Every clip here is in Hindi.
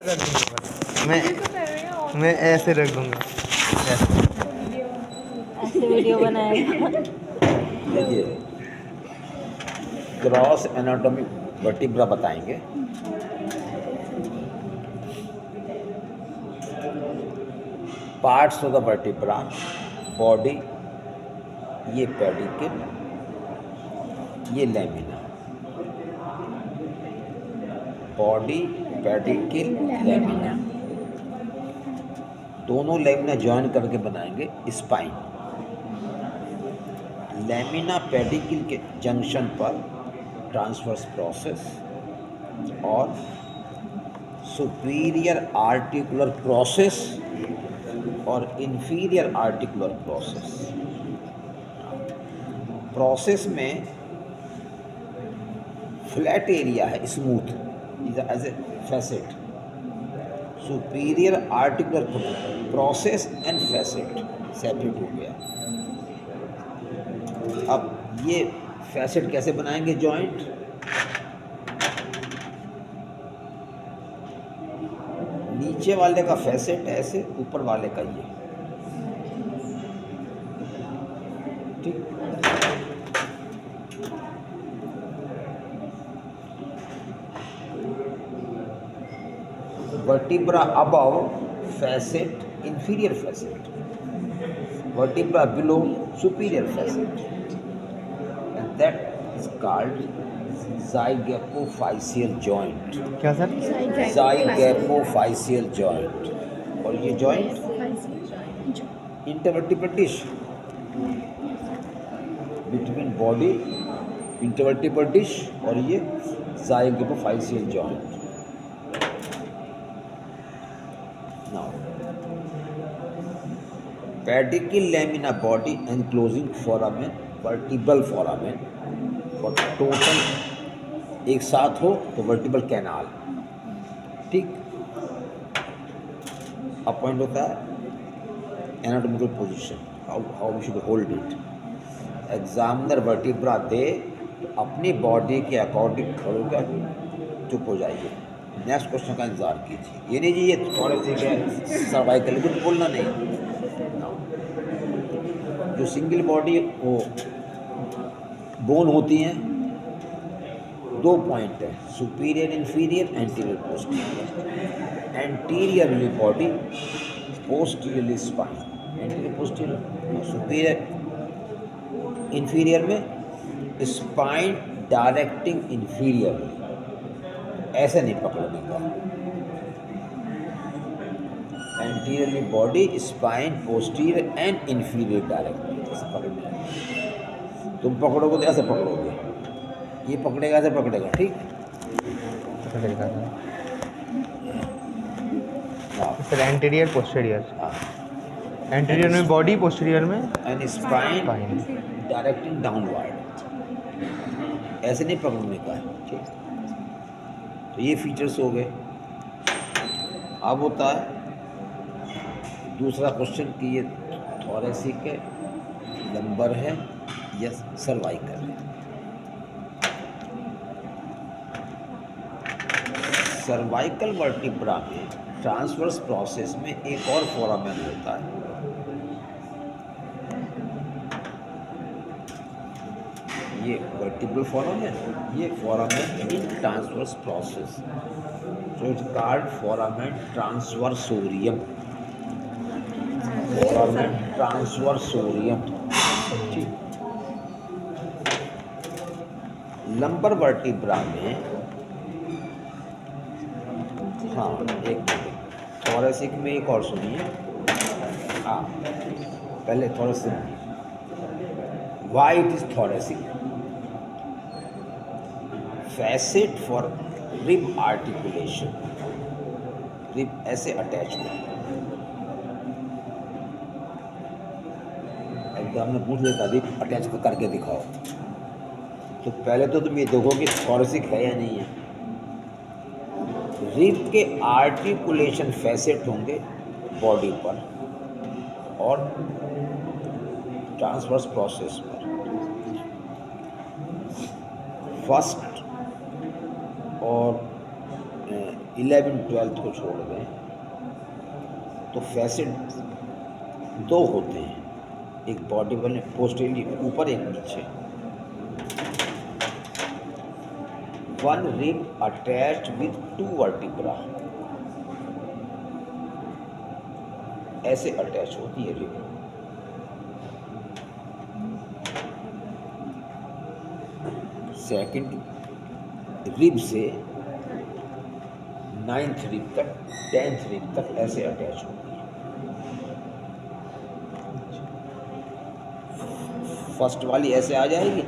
रख दूंगा बस। मैं ऐसे रख दूंगा ऐसे वीडियो बनाएगा। देखिए, ग्रॉस एनाटॉमी वर्टिब्रा बताएंगे। Parts of the vertebra, body, ये पेडिकल, ये लैमिना। बॉडी, पेडिकल, लैमिना, दोनों लैमिना ज्वाइन करके बनाएंगे स्पाइन। लैमिना पेडिकल के जंक्शन पर ट्रांसवर्स प्रोसेस और सुपीरियर आर्टिकुलर प्रोसेस और इंफीरियर आर्टिकुलर प्रोसेस में फ्लैट एरिया है, smooth as a facet. Superior articular process and facet separate हो गया। अब ये फैसेट कैसे बनाएंगे जॉइंट? नीचे वाले का फैसेट ऐसे, ऊपर वाले का ये, ठीक। Vertebra above facet, inferior facet, vertebra below superior facet, and that is called zygapophyseal joint। क्या सर? zygapophyseal joint। और ये joint intervertebral dish between body, intervertebral dish और ये zygapophyseal joint। Now, pedicle lamina body enclosing foramen, vertebral foramen, और टोटल एक साथ हो तो वर्टिब्रल कैनाल, ठीक। अपॉइंट होता है anatomical position, how we should hold it. Examiner vertebra दे तो अपनी बॉडी के अकॉर्डिंग खड़े होकर चुप हो जाइए। नेक्स्ट क्वेश्चन का इंतजार कीजिए। ये नहीं जी ये थोड़े से सर्वाइकल कुछ बोलना नहीं। जो सिंगल बॉडी वो बोन होती हैं, दो पॉइंट है, superior inferior, anterior posterior. Anteriorly body, posteriorly spine. Anterior posterior, superior inferior में स्पाइन डायरेक्टिंग इंफीरियरली, ऐसे नहीं पकड़ने का। Anteriorly body, spine, posterior and inferior directing, ऐसे पकड़ने का। तुम पकड़ोगे तो ऐसे पकड़ोगे, ये पकड़ेगा ऐसे पकड़ेगा, ठीक। पकड़ेगा सर। एंटीरियर पोस्टीरियर, एंटीरियर में बॉडी, पोस्टीरियर में एंड स्पाइन डायरेक्टिंग डाउनवर्ड, ऐसे नहीं पकड़ने का है, ठीक। तो ये फीचर्स हो गए। अब होता है दूसरा क्वेश्चन कि ये थोरेसिक है, लंबर है या सर्वाइकल है। सर्वाइकल वर्टिब्रा में ट्रांसवर्स प्रोसेस में एक और फोरामेन होता है, ये वर्टिब्रल फोरामेन, ये foramen in transverse process, so it's called foramen transversarium. Foramen transversarium, ठीक। लंबर वर्टिब्रा में, हाँ एक मिनट, थोरेसिक में एक और सुनिए। हाँ पहले thoracic, why it is thoracic? Facet for rib articulation, rib ऐसे अटैच हो। एग्जाम में पूछ लेता रिब अटैच करके दिखाओ, तो पहले तो तुम ये देखो कि थोरेसिक है या नहीं है। रिब के आर्टिकुलेशन फैसेट होंगे बॉडी पर और ट्रांसवर्स प्रोसेस पर। फर्स्ट और 11th-12th को छोड़ दें तो फैसेट दो होते हैं, एक बॉडी वाले पोस्टीरियर ऊपर, एक नीचे। One rib attached with 2 vertebra, ऐसे अटैच होती है रिब। सेकंड रिब से 9th रिब तक, 10th रिब तक ऐसे अटैच होती है। फर्स्ट वाली ऐसे आ जाएगी,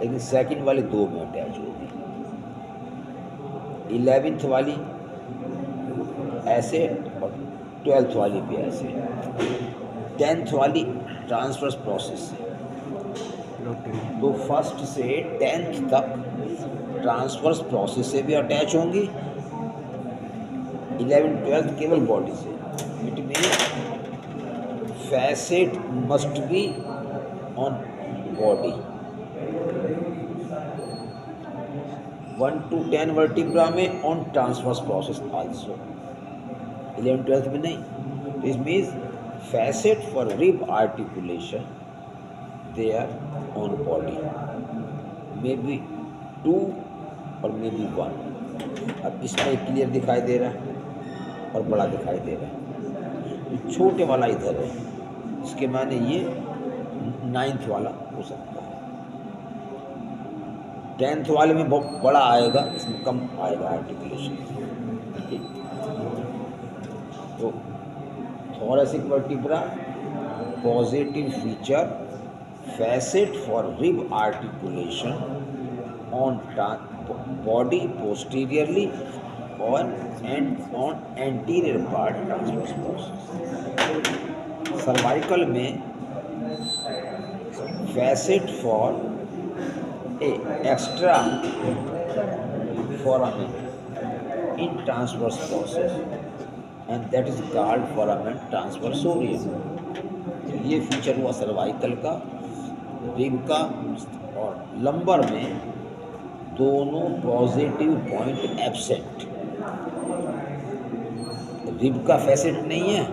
लेकिन सेकंड वाली दो में अटैच होगी। 11th वाली ऐसे और 12th वाली भी ऐसे। 10th वाली ट्रांसवर्स प्रोसेस से, तो फर्स्ट से 10th तक ट्रांसवर्स प्रोसेस से भी अटैच होंगी। 11th-12th केवल बॉडी से। It means facet must be on body। 1 to 10 vertebra में on transverse process also, 11th-12th में नहीं। This means facet for rib articulation they are on body, maybe 2 और maybe 1। अब इसमें क्लियर दिखाई दे रहा है और बड़ा दिखाई दे रहा है। छोटे वाला इधर है, इसके माने ये 9th वाला हो सकता है। 10th वाले में बहुत बड़ा आएगा, इसमें कम आएगा आर्टिकुलेशन। तो thoracic vertebra positive feature, facet for rib articulation on body posteriorly and on anterior part transverse process। Cervical में facet for a extra foramen in transverse process and that is called foramen transversorium। ये फीचर हुआ सर्वाइकल का। रिब का और लंबर में दोनों पॉजिटिव पॉइंट एब्सेंट। रिब का फैसेट नहीं है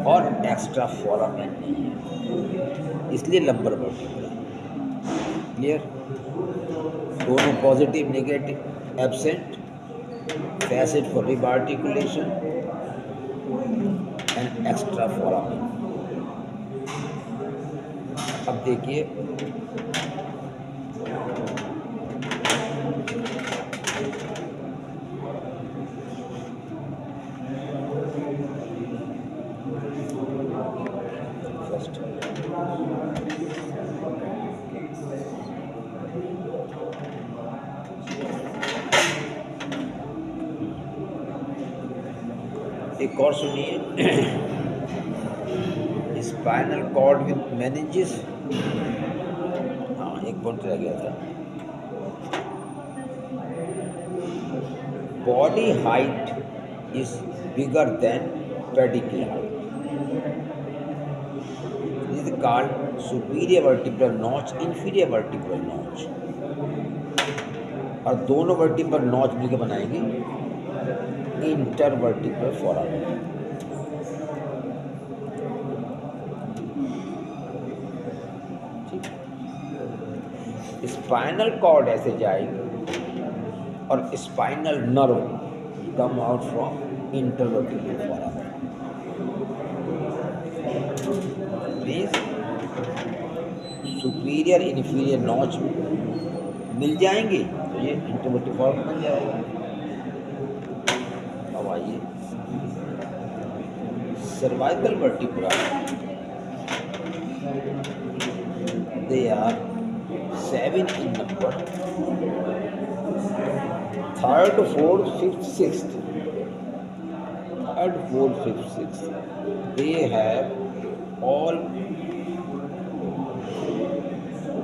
और एक्स्ट्रा फोरामेन नहीं है, इसलिए लंबर वर्टिब्रा। क्लियर? दोनों positive negative absent, facet for rib articulation and extra foramen. अब देखिए एक और सुनिए, स्पाइनल कॉर्ड विद मेनिंजेस। हाँ, एक पॉइंट रह गया था। Body height is bigger than pedicle height, is called superior vertebral notch, inferior vertebral notch. और दोनों वर्टिब्रल नॉच मिलकर बनाएंगे इंटरवर्टिब्रल फोरामेन। स्पाइनल कॉर्ड ऐसे जाएगी और spinal nerve come out from intervertebral foramen. Please superior inferior notch मिल जाएंगे तो ये इंटरवर्टिब्रल फोरामेन बन जाएगा। अब आइए cervical vertebra, they are 7 in number, 3rd, 4th, 5th, 6th, 3rd, 4th, 5th, 6th, they have all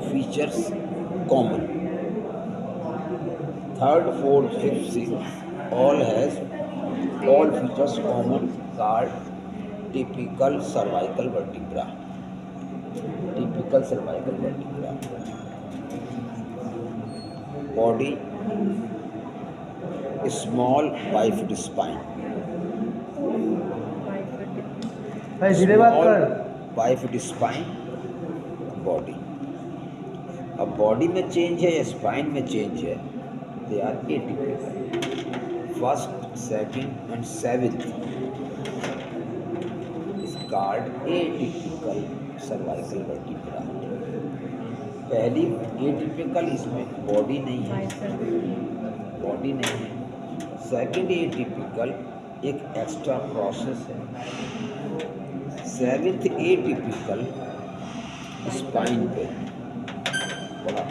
features common। 3rd, 4th, 5th, 6th all has all features common, called typical cervical vertebra। typical cervical vertebra, body small bifid spine, भाई धीरे बात कर। Bifid spine body. अब बॉडी में चेंज है या स्पाइन में चेंज है, they are atypical. First, second and seventh is called atypical cervical vertebra. पहली एटिपिकल, इसमें बॉडी नहीं है, बॉडी नहीं है। सेकंड एटिपिकल एक एक्स्ट्रा प्रोसेस है। सेवेंथ एटिपिकल स्पाइन पे बड़ा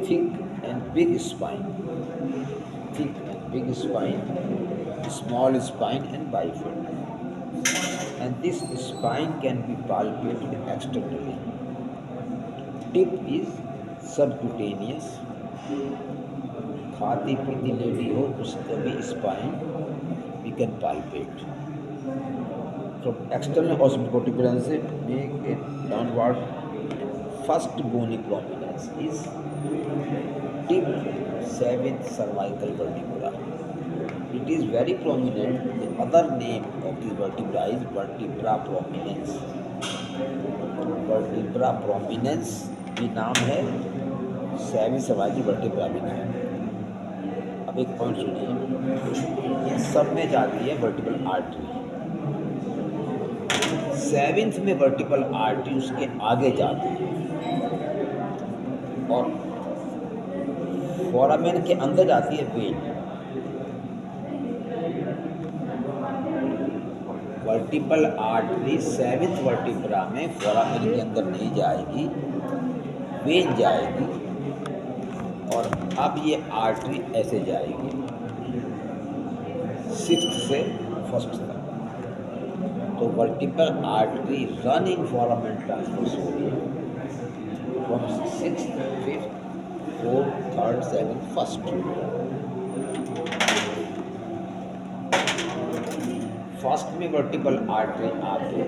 thick and big spine, thick and big spine, small spine and bifid, and this spine can be palpated externally. Tip is subcutaneous. खाती पीती लेडी हो उसका भी spine we can palpate. From external osmotic protuberance make it downward. First bony prominence is tip seventh cervical vertebra. It is very prominent. The other name of this vertebra is vertebra prominens. Vertebra prominens भी नाम है, सेवेंथ सर्वाइकल वर्टिब्रा भी नाम है। अब एक पॉइंट सुनिए, ये सब में जाती है वर्टिब्रल आर्टरी। सेवेंथ में वर्टिब्रल आर्टरी उसके आगे जाती है और फोरामेन के अंदर जाती है when. Vertebral artery seventh vertebra में फोरामेन के अंदर नहीं जाएगी, वेन जाएगी और अब ये आर्टरी ऐसे जाएगी सिक्स्थ से फर्स्ट तक। तो vertebral artery running foramen transverse हो रही है from sixth, fifth, fourth, third, seventh, first. First में वर्टिब्रल आर्टरी आके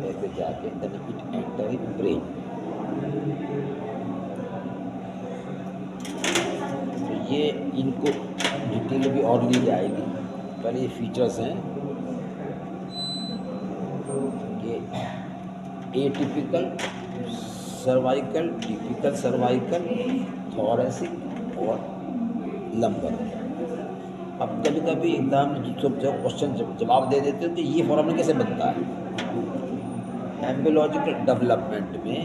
ऐसे जाके then it enter in brain. तो ये इनको डिटेल भी और ली जाएगी। पहले ये फीचर्स हैं, ये atypical cervical, typical cervical, thoracic और लंबर। अब कभी कभी एग्जाम जब क्वेश्चन जवाब दे देते हो तो ये फॉर्मूला कैसे बनता है। एम्ब्रियोलॉजिकल डेवलपमेंट में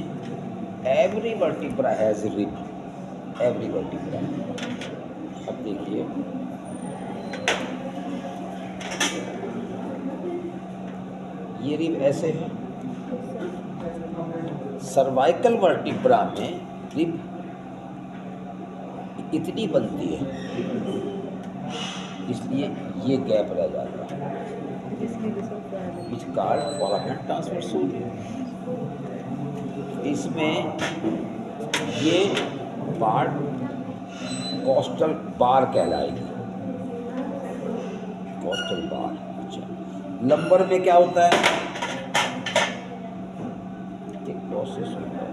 every vertebra has rib, every vertebra. अब देखिए ये रिब ऐसे है, सर्वाइकल वर्टिब्रा में रिब इतनी बनती है, इसलिए ये गैप रह जाता है, विच कॉल्ड फोरामेन ट्रांसवर्स। इसमें ये पार्ट कोस्टल बार कहलाएगी, कोस्टल बार। अच्छा, लंबर में क्या होता है, एक प्रोसेस होता है,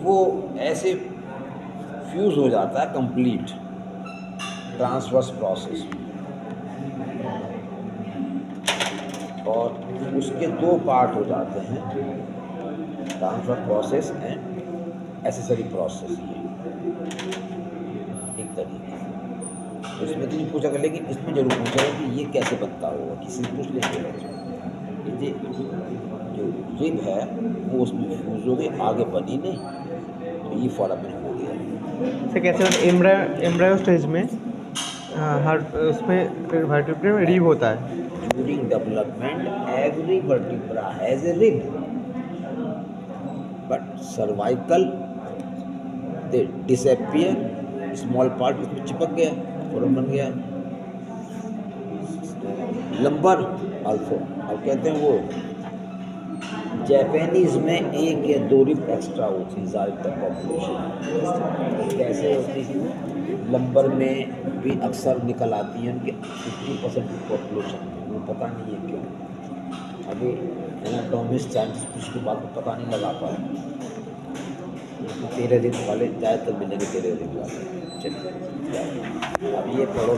वो ऐसे फ्यूज हो जाता है कंप्लीट ट्रांसवर्स प्रोसेस, और उसके दो पार्ट हो जाते हैं, transfer process and accessory process. ये एक तरीके से तो इसमें तो नहीं पूछा कर, लेकिन इसमें जरूर पूछा है कि ये कैसे बनता होगा, किसी से पूछ लेंगे। ये जो रिब है वो उसमें फ्यूज हो गई, आगे बनी नहीं, तो ये फोरामेन हो गया। से कैसे एम्ब्रायो स्टेज में हर उसमें वर्टिब्रा में रिब होता है। During development, every vertebra has a rib, but cervical they disappear, small part इसमें चिपक गया, फोरम बन गया। लंबर अल्फो, अब कहते हैं वो जापानीज में एक या दो रिब एक्स्ट्रा होती है ज़्यादातर पॉपुलेशन। कैसे होती है, लंबर में भी अक्सर निकल आती है उनके 50% की पॉपुलेशन, वो पता नहीं है क्यों। अभी एनाटॉमिस्ट साइंटिस्ट को बात को पता नहीं लगा पाया, 13 दिन वाले जाए तो मिलेंगे 13 दिन वाले। चलिए अब ये पढ़ो